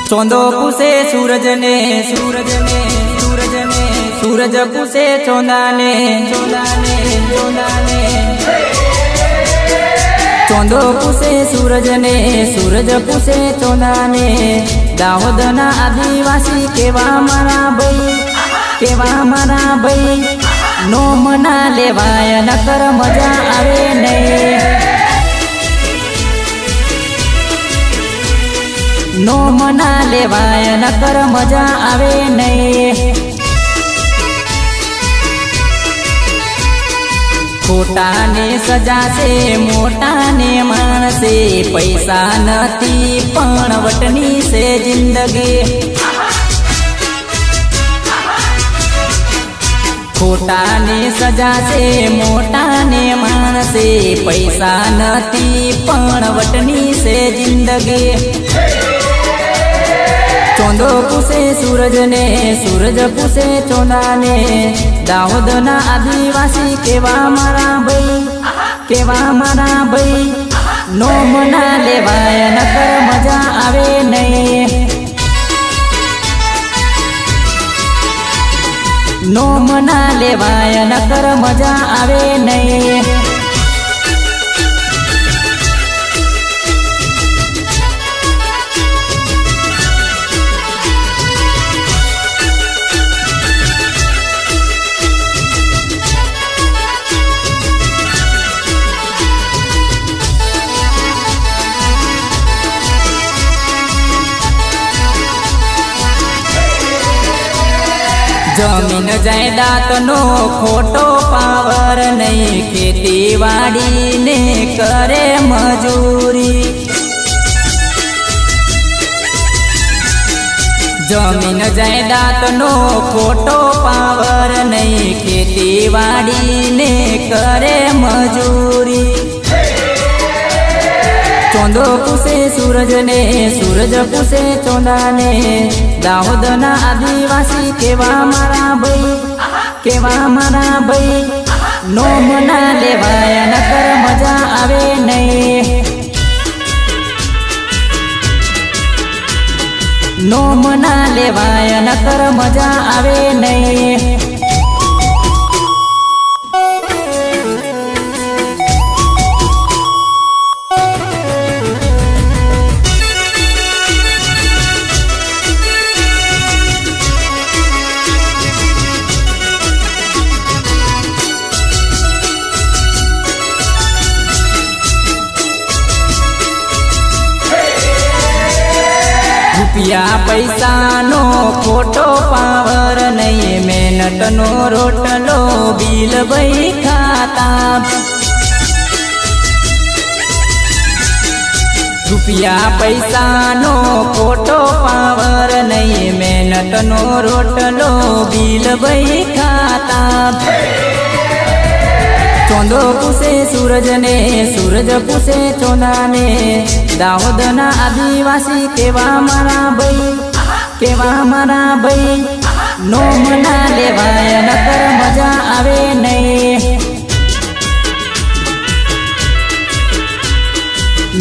चौंदो पूसे सूरज ने सूरज ने सूरज ने सूरज पूसे चौंदा ने चौंदा ने चौंदा ने चौंदो पूसे सूरज ने सूरज पूसे चौंदा ने दाहोद ना आदिवासी केवा मारा भाई केवा मारा भाई नो मना लेवाय नकर मजा आवे नहीं नो मना लेवाय नकर मजा आवे नहीं खोटा ने सजा से मोटा ने मानसे पैसा नथी पण वटनी से जिंदगी खोटा ने सजा से मोटा ने मानसे पैसा नथी पण वटनी से जिंदगी चौंदो पूसे सूरज ने सूरज पूसे चौंदा ने दाहोद ना आदिवासी केवा मारा भाई नो मना लेवाय नकर मजा आवे नहीं नो मना लेवाय नकर मजा आवे नहीं जमीन जायदाद नो खोटो पावर नहीं खेतीवाड़ी ने करे मजूरी जमीन जायदाद नो खोटो पावर नहीं खेतीवाड़ी ने करे मजूरी चौंदो पूसे सूरज ने सूरज पूसे चौंदा ने दाहोद ना आदिवासी केवा मारा भाई नो मना लेवाय नकर मजा आवे नहीं नो मना लेवाय नकर मजा आवे नहीं रुपया पैसा नो खोटो पावर नहीं मेहनत नो रोटलो बिल बई खाता रुपया पैसा नो खोटो पावर नहीं मेहनत नो रोटलो बिल बई खाता चौंदो पूसे सूरज ने सूरज पूसे चौंदा ने दाहोद ना आदिवासी केवा मारा भाई नो मना लेवाय नकर मजा आवे नहीं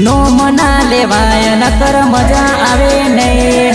नो मना लेवाय नकर मजा आवे नहीं